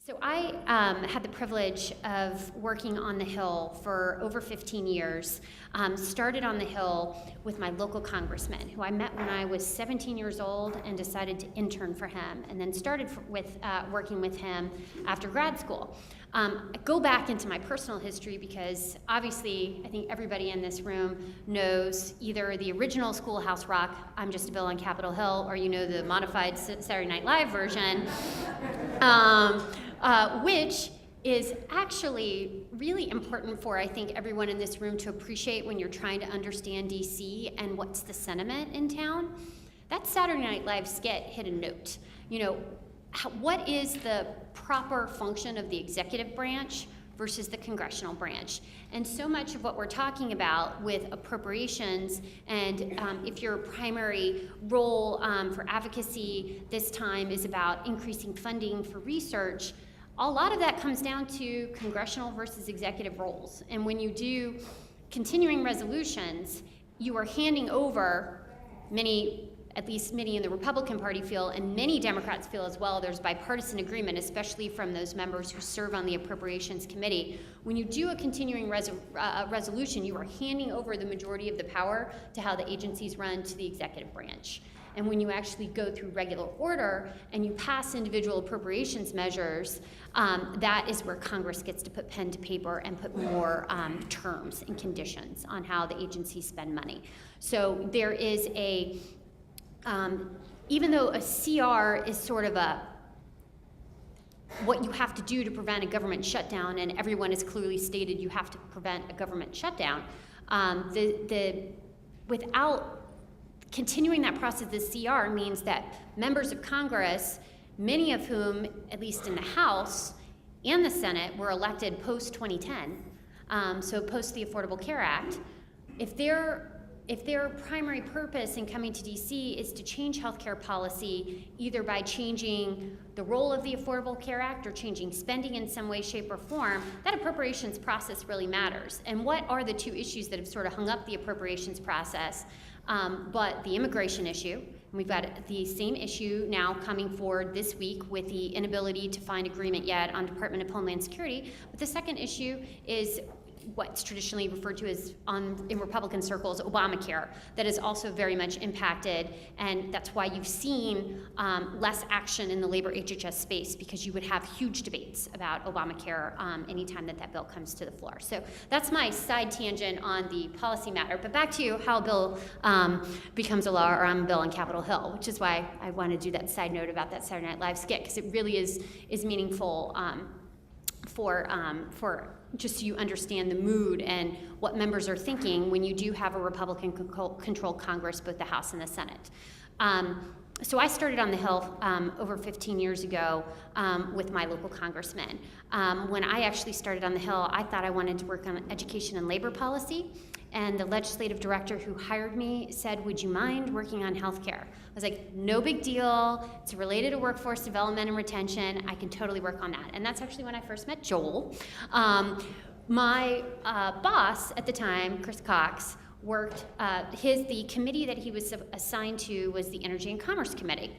So I had the privilege of working on the Hill for over 15 years. Started on the Hill with my local congressman, who I met when I was 17 years old and decided to intern for him, and then started working with him after grad school. I go back into my personal history because obviously I think everybody in this room knows either the original Schoolhouse Rock, I'm Just a Bill on Capitol Hill, or you know the modified Saturday Night Live version. Which is actually really important for, I think, everyone in this room to appreciate when you're trying to understand DC and what's the sentiment in town. That Saturday Night Live skit hit a note. You know, what is the proper function of the executive branch versus the congressional branch? And so much of what we're talking about with appropriations, and if your primary role for advocacy this time is about increasing funding for research, a lot of that comes down to congressional versus executive roles. And when you do continuing resolutions, you are handing over at least many in the Republican Party feel, and many Democrats feel as well, there's bipartisan agreement, especially from those members who serve on the Appropriations Committee. When you do a continuing resolution, you are handing over the majority of the power to how the agencies run to the executive branch. And when you actually go through regular order and you pass individual appropriations measures, that is where Congress gets to put pen to paper and put more terms and conditions on how the agencies spend money. So there is even though a CR is sort of what you have to do to prevent a government shutdown, and everyone has clearly stated you have to prevent a government shutdown, without continuing that process, the CR means that members of Congress, many of whom, at least in the House and the Senate, were elected post-2010, so post the Affordable Care Act, if their primary purpose in coming to DC is to change healthcare policy, either by changing the role of the Affordable Care Act or changing spending in some way, shape, or form, that appropriations process really matters. And what are the two issues that have sort of hung up the appropriations process? But the immigration issue, and we've got the same issue now coming forward this week with the inability to find agreement yet on Department of Homeland Security. But the second issue is what's traditionally referred to as, in Republican circles, Obamacare, that is also very much impacted, and that's why you've seen less action in the labor HHS space, because you would have huge debates about Obamacare anytime that bill comes to the floor. So that's my side tangent on the policy matter, but back to how a bill becomes a law, or I'm a bill on Capitol Hill, which is why I want to do that side note about that Saturday Night Live skit, because it really is meaningful for just so you understand the mood and what members are thinking when you do have a Republican-controlled Congress, both the House and the Senate. So I started on the Hill over 15 years ago with my local congressman. When I actually started on the Hill, I thought I wanted to work on education and labor policy, and the legislative director who hired me said, "Would you mind working on healthcare?" I was like, "No big deal. It's related to workforce development and retention. I can totally work on that." And that's actually when I first met Joel. My boss at the time, Chris Cox, worked, the committee that he was assigned to was the Energy and Commerce Committee.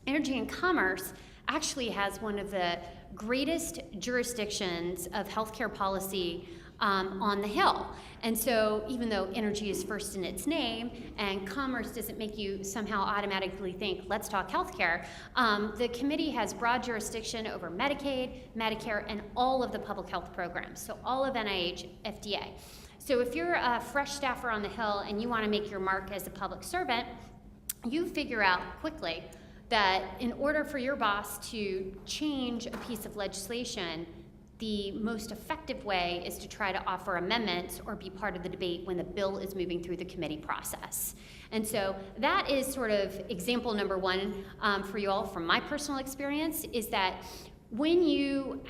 Energy and Commerce actually has one of the greatest jurisdictions of healthcare policy on the Hill. And so even though energy is first in its name and commerce doesn't make you somehow automatically think, let's talk healthcare, the committee has broad jurisdiction over Medicaid, Medicare, and all of the public health programs, so all of NIH, FDA. So if you're a fresh staffer on the Hill and you want to make your mark as a public servant, you figure out quickly that in order for your boss to change a piece of legislation, the most effective way is to try to offer amendments or be part of the debate when the bill is moving through the committee process. And so that is sort of example number one for you all from my personal experience, is that when you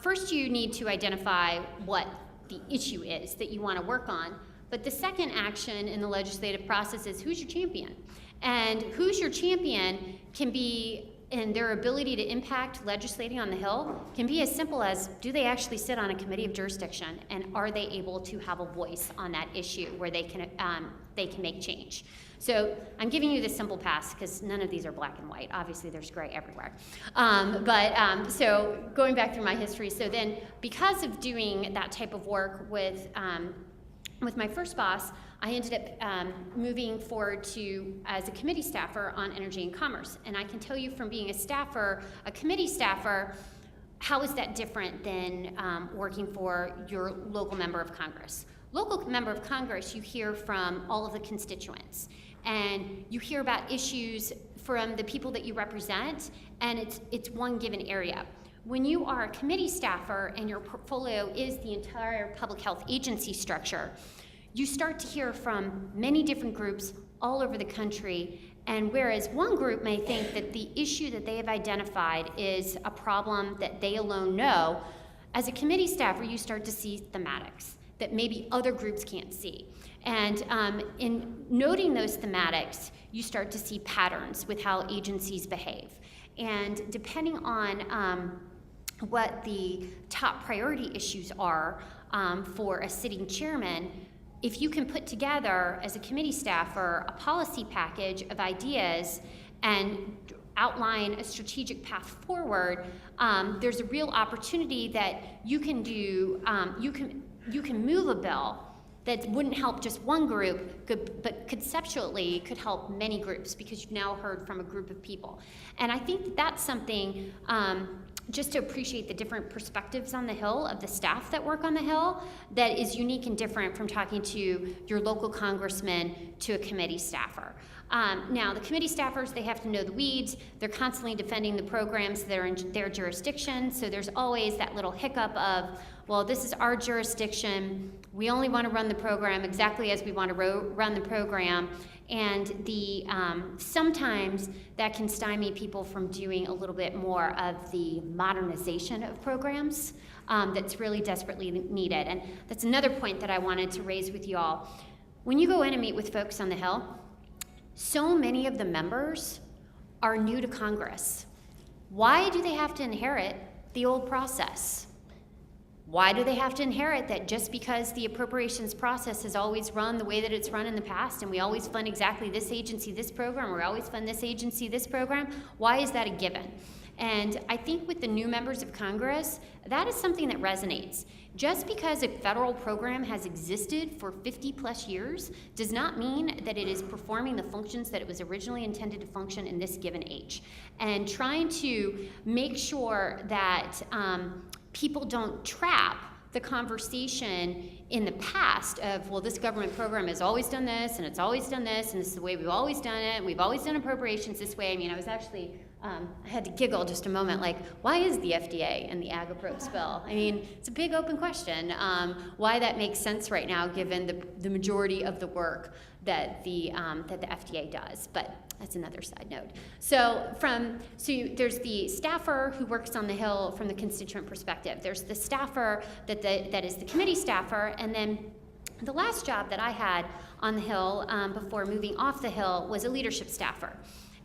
first you need to identify what the issue is that you want to work on, but the second action in the legislative process is who's your champion? And who's your champion can be and their ability to impact legislating on the Hill can be as simple as, do they actually sit on a committee of jurisdiction, and are they able to have a voice on that issue where they can make change? So I'm giving you this simple pass because none of these are black and white. Obviously, there's gray everywhere. So going back through my history, so then because of doing that type of work with my first boss, I ended up moving forward to as a committee staffer on energy and commerce. And I can tell you from being a committee staffer, how is that different than working for your local member of Congress? Local member of Congress, you hear from all of the constituents, and you hear about issues from the people that you represent, and it's one given area. When you are a committee staffer and your portfolio is the entire public health agency structure, you start to hear from many different groups all over the country, and whereas one group may think that the issue that they have identified is a problem that they alone know, as a committee staffer, you start to see thematics that maybe other groups can't see. And in noting those thematics, you start to see patterns with how agencies behave. And depending on what the top priority issues are for a sitting chairman, if you can put together, as a committee staffer, a policy package of ideas and outline a strategic path forward, there's a real opportunity that you can do, you can move a bill that wouldn't help just one group, but conceptually could help many groups because you've now heard from a group of people. And I think that that's something, just to appreciate the different perspectives on the Hill of the staff that work on the Hill, that is unique and different from talking to your local congressman to a committee staffer. Now, the committee staffers, they have to know the weeds. They're constantly defending the programs that are in their jurisdiction, so there's always that little hiccup of, well, this is our jurisdiction. We only want to run the program exactly as we want to run the program. And sometimes that can stymie people from doing a little bit more of the modernization of programs that's really desperately needed. And that's another point that I wanted to raise with you all. When you go in and meet with folks on the Hill, so many of the members are new to Congress. Why do they have to inherit the old process? Why do they have to inherit that just because the appropriations process has always run the way that it's run in the past, and we always fund exactly this agency, this program, or we always fund this agency, this program? Why is that a given? And I think with the new members of Congress, that is something that resonates. Just because a federal program has existed for 50 plus years does not mean that it is performing the functions that it was originally intended to function in this given age. And trying to make sure that people don't trap the conversation in the past of, well, this government program has always done this, and it's always done this, and this is the way we've always done it, and we've always done appropriations this way. I mean, I was actually, I had to giggle just a moment, like, why is the FDA in the ag-approps bill? I mean, it's a big open question, why that makes sense right now, given the majority of the work that the FDA does, but that's another side note. So there's the staffer who works on the Hill from the constituent perspective. There's the staffer that is the committee staffer, and then the last job that I had on the Hill before moving off the Hill was a leadership staffer.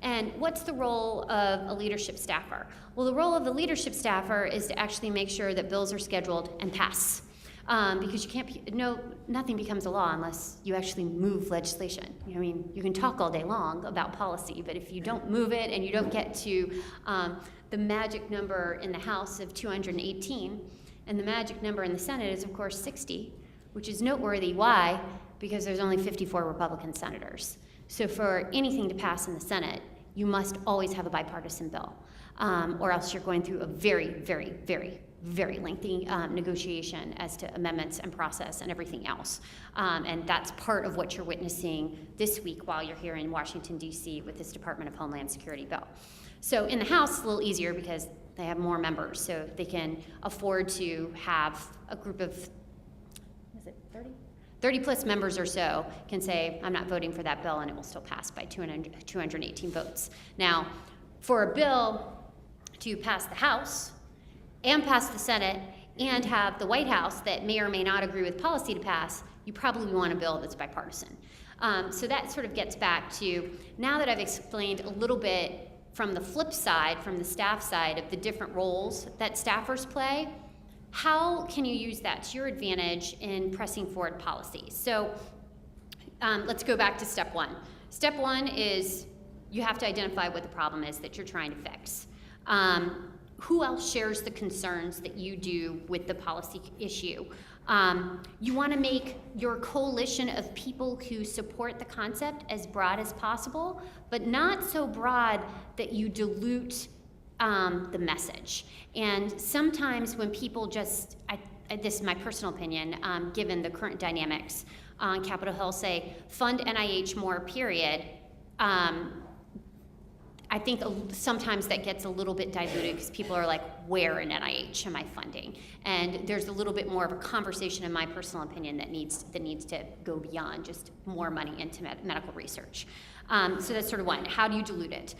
And what's the role of a leadership staffer? Well, the role of the leadership staffer is to actually make sure that bills are scheduled and pass. Because you can't, nothing becomes a law unless you actually move legislation. I mean, you can talk all day long about policy, but if you don't move it and you don't get to the magic number in the House of 218, and the magic number in the Senate is, of course, 60, which is noteworthy. Why? Because there's only 54 Republican senators. So for anything to pass in the Senate, you must always have a bipartisan bill, or else you're going through a very, very, very, very lengthy negotiation as to amendments and process and everything else. And that's part of what you're witnessing this week while you're here in Washington, D.C. with this Department of Homeland Security bill. So in the House, it's a little easier because they have more members, so they can afford to have a group of, is it 30? 30 plus members or so can say, I'm not voting for that bill, and it will still pass by 218 votes. Now, for a bill to pass the House and pass the Senate and have the White House that may or may not agree with policy to pass, you probably want a bill that's bipartisan. So that sort of gets back to, now that I've explained a little bit from the flip side, from the staff side of the different roles that staffers play, how can you use that to your advantage in pressing forward policies? So let's go back to step one. Step one is you have to identify what the problem is that you're trying to fix. Who else shares the concerns that you do with the policy issue? You want to make your coalition of people who support the concept as broad as possible, but not so broad that you dilute the message. And sometimes when people just, this is my personal opinion, given the current dynamics on Capitol Hill, say, fund NIH more, period, I think sometimes that gets a little bit diluted because people are like, where in NIH am I funding? And there's a little bit more of a conversation, in my personal opinion, that needs to go beyond just more money into medical research. So that's sort of one. How do you dilute it?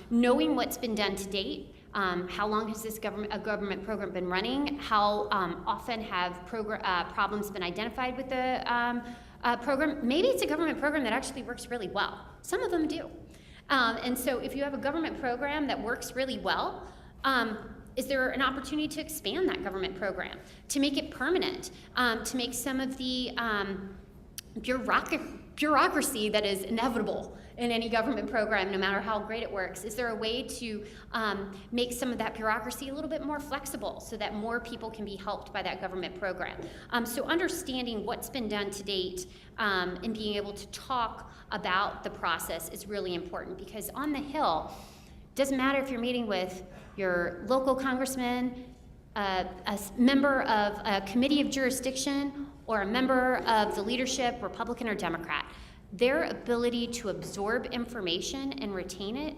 Knowing what's been done to date. How long has this government program been running? How often have problems been identified with the program? Maybe it's a government program that actually works really well. Some of them do. And so if you have a government program that works really well, is there an opportunity to expand that government program, to make it permanent, to make some of the bureaucracy that is inevitable in any government program, no matter how great it works? Is there a way to make some of that bureaucracy a little bit more flexible so that more people can be helped by that government program? So understanding what's been done to date and being able to talk about the process is really important, because on the Hill, it doesn't matter if you're meeting with your local congressman, a member of a committee of jurisdiction, or a member of the leadership, Republican or Democrat. Their ability to absorb information and retain it,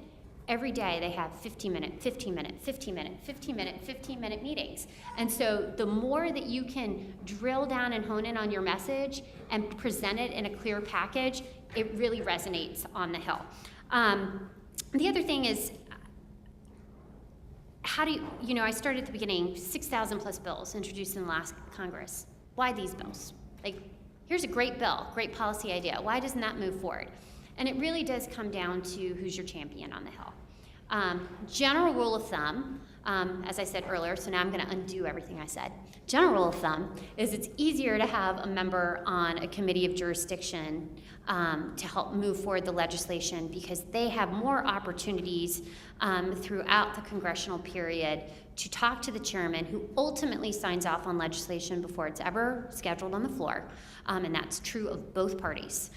every day they have 15-minute, 15-minute, 15-minute, 15-minute, 15-minute meetings. And so the more that you can drill down and hone in on your message and present it in a clear package, it really resonates on the Hill. The other thing is, how do you know, I started at the beginning, 6,000 plus bills introduced in the last Congress. Why these bills? Like, here's a great bill, great policy idea. Why doesn't that move forward? And it really does come down to who's your champion on the Hill. General rule of thumb, as I said earlier, so now I'm going to undo everything I said. General rule of thumb is it's easier to have a member on a committee of jurisdiction to help move forward the legislation, because they have more opportunities throughout the congressional period to talk to the chairman, who ultimately signs off on legislation before it's ever scheduled on the floor, and that's true of both parties.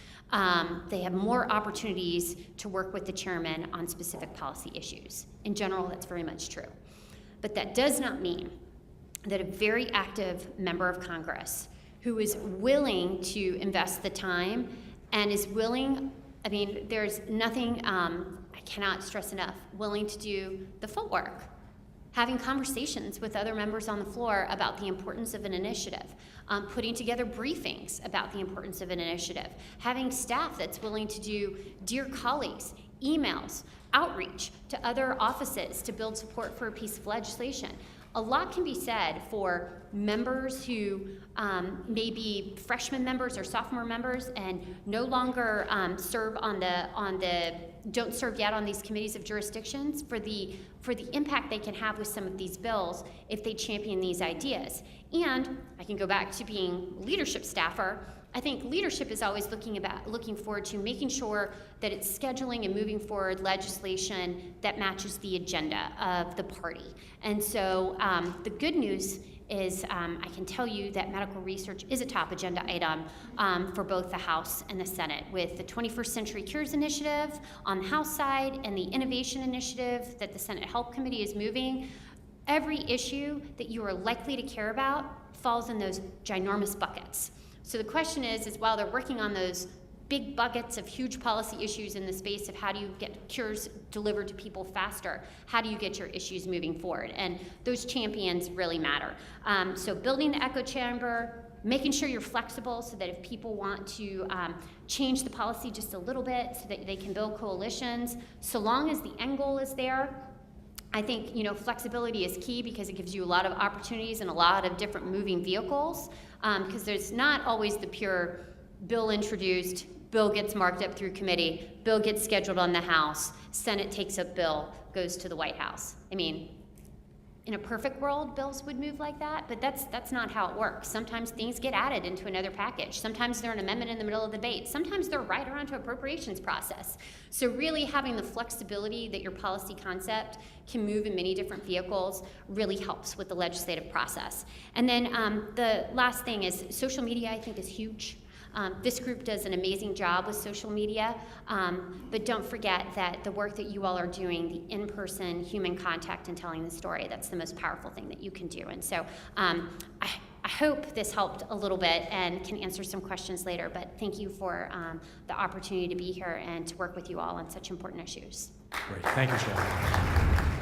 They have more opportunities to work with the chairman on specific policy issues. In general, that's very much true. But that does not mean that a very active member of Congress who is willing to invest the time and is willing, I mean, there's nothing, I cannot stress enough, willing to do the footwork, having conversations with other members on the floor about the importance of an initiative, putting together briefings about the importance of an initiative, having staff that's willing to do dear colleagues, emails, outreach to other offices to build support for a piece of legislation. A lot can be said for members who may be freshman members or sophomore members and no longer don't serve yet on these committees of jurisdictions, for the impact they can have with some of these bills if they champion these ideas. And I can go back to being leadership staffer. I think leadership is always looking forward to making sure that it's scheduling and moving forward legislation that matches the agenda of the party. And so the good news is I can tell you that medical research is a top agenda item for both the House and the Senate, with the 21st Century Cures Initiative on the House side and the Innovation Initiative that the Senate Health Committee is moving. Every issue that you are likely to care about falls in those ginormous buckets. So the question is while they're working on those big buckets of huge policy issues in the space of how do you get cures delivered to people faster, how do you get your issues moving forward? And those champions really matter. So building the echo chamber, making sure you're flexible so that if people want to change the policy just a little bit so that they can build coalitions, so long as the end goal is there. I think, you know, flexibility is key because it gives you a lot of opportunities and a lot of different moving vehicles, because there's not always the pure bill introduced, bill gets marked up through committee, bill gets scheduled on the House, Senate takes up bill, goes to the White House. I mean, in a perfect world, bills would move like that, but that's not how it works. Sometimes things get added into another package. Sometimes they're an amendment in the middle of the debate. Sometimes they're right around to appropriations process. So really having the flexibility that your policy concept can move in many different vehicles really helps with the legislative process. And then the last thing is social media, I think, is huge. This group does an amazing job with social media, but don't forget that the work that you all are doing, the in-person human contact and telling the story, that's the most powerful thing that you can do. And so I hope this helped a little bit and can answer some questions later, but thank you for the opportunity to be here and to work with you all on such important issues. Great. Thank you, Cheryl.